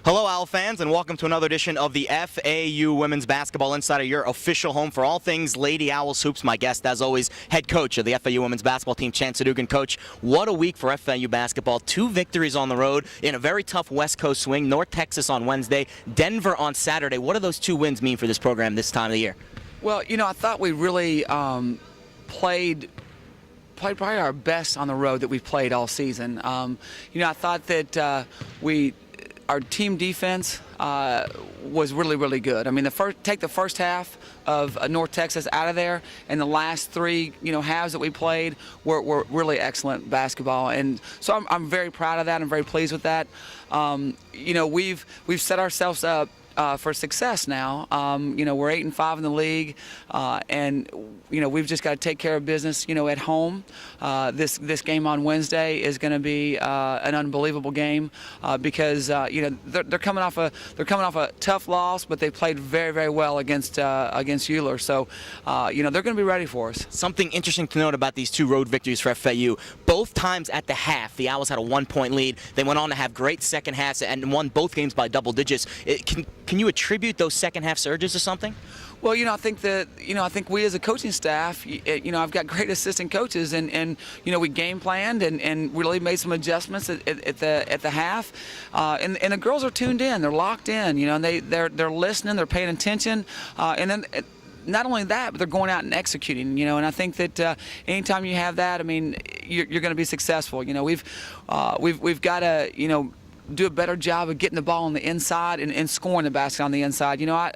Hello, Owl fans, and welcome to another edition of the FAU Women's Basketball Insider, your official home for all things Lady Owls hoops. My guest, as always, head coach of the FAU Women's Basketball team, Chancellor Dugan. Coach, what a week for FAU basketball. 2 victories on the road in a very tough West Coast swing. North Texas on Wednesday, Denver on Saturday. What do those 2 wins mean for this program this time of the year? Well, I thought we really played probably our best on the road that we've played all season. I thought that our team defense was really, really good. I mean, take the first half of North Texas out of there, and the last 3, halves that we played were really excellent basketball. And so I'm very proud of that. I'm very pleased with that. We've set ourselves up for success now. We're 8-5 in the league, and we've just got to take care of business, at home. This game on Wednesday is going to be an unbelievable game because they're coming off a tough loss, but they played very, very well against Euler. So they're going to be ready for us. Something interesting to note about these 2 road victories for FAU: both times at the half, the Owls had a 1-point lead. They went on to have great second halves and won both games by double digits. Can you attribute those second half surges to something? Well, I think we as a coaching staff, I've got great assistant coaches, and we game planned and really made some adjustments at the half, and the girls are tuned in, they're locked in, and they're listening, they're paying attention, and then. Not only that, but they're going out and executing, and I think that anytime you have that, I mean, you're going to be successful. We've got to, do a better job of getting the ball on the inside and scoring the basket on the inside. I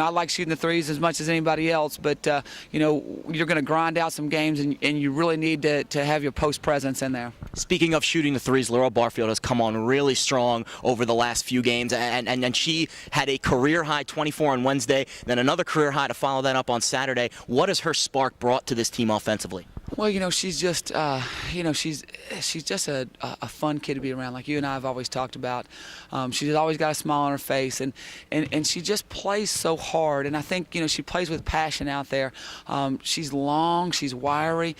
like shooting the threes as much as anybody else, but you're going to grind out some games, and you really need to have your post presence in there. Speaking of shooting the threes, Laurel Barfield has come on really strong over the last few games, and she had a career high 24 on Wednesday, then another career high to follow that up on Saturday. What has her spark brought to this team offensively? Well, she's just, she's just a fun kid to be around, like you and I have always talked about. She's always got a smile on her face, and she just plays so hard. And I think, she plays with passion out there. She's long, she's wiry.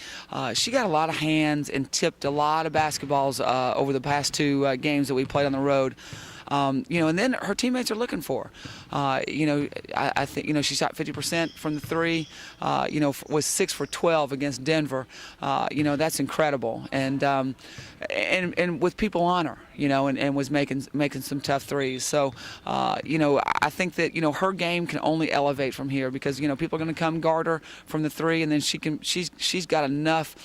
She got a lot of hands and tipped a lot of basketballs over the past 2 games that we played on the road. And then her teammates are looking for her. I think, she shot 50% from the 3, was 6 for 12 against Denver. That's incredible. And with people on her, and was making some tough threes. So, I think that, her game can only elevate from here because, people are going to come guard her from the 3, and then she's got enough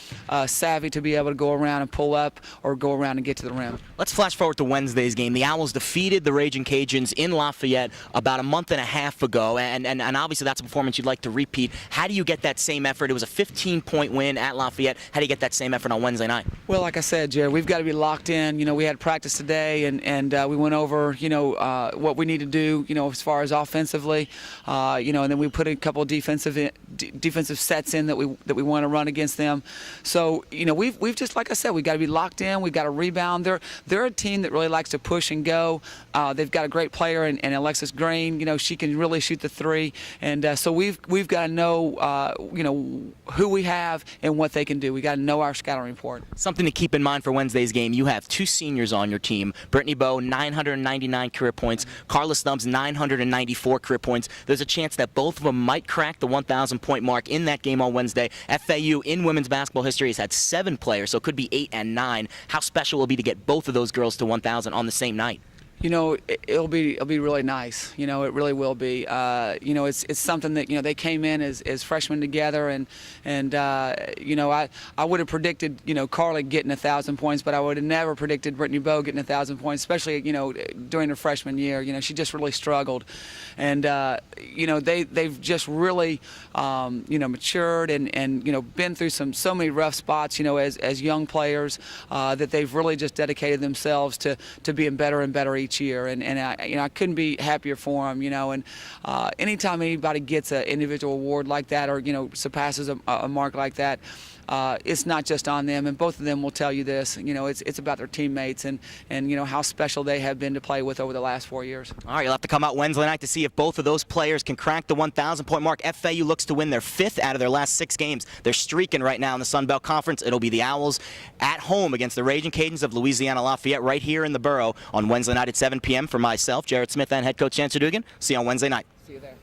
savvy to be able to go around and pull up or go around and get to the rim. Let's flash forward to Wednesday's game. The Owls defeated the Raging Cajuns in Lafayette about a month and a half ago, and obviously that's a performance you'd like to repeat. How do you get that same effort? It was a 15-point win at Lafayette. How do you get that same effort on Wednesday night? Well, like I said, Jared, we've got to be locked in. We had practice today, and we went over, what we need to do, as far as offensively, and then we put a couple of defensive sets in that we want to run against them. So, we've just, like I said, we've got to be locked in. We've got to rebound. They're a team that really likes to push and go. They've got a great player in Alexis Green. She can really shoot the 3, and so we've got to know, who we have and what they can do. We got to know our scouting report. Something to keep in mind for Wednesday's game: you have 2 seniors on your team. Brittany Bowe, 999 career points. Carla Stubbs, 994 career points. There's a chance that both of them might crack the 1,000-point mark in that game on Wednesday. FAU in women's basketball history has had 7 players, so it could be 8 and 9. How special will it be to get both of those girls to 1,000 on the same night? It'll be really nice. It really will be. It's something that they came in as freshmen together, and I would have predicted Carly getting 1,000 points, but I would have never predicted Brittany Bowe getting 1,000 points, especially during her freshman year. She just really struggled, and they've just really matured and been through so many rough spots as young players that they've really just dedicated themselves to being better and better each year, and I couldn't be happier for them, and anytime anybody gets an individual award like that or surpasses a mark like that, it's not just on them, and both of them will tell you this. You know, it's about their teammates and you know how special they have been to play with over the last 4 years. All right, you'll have to come out Wednesday night to see if both of those players can crack the 1,000-point mark. FAU looks to win their 5th out of their last 6 games. They're streaking right now in the Sun Belt Conference. It'll be the Owls at home against the Raging Cajuns of Louisiana Lafayette right here in the Borough on Wednesday night at 7 p.m. For myself, Jared Smith, and head coach Chancellor Dugan. See you on Wednesday night. See you there.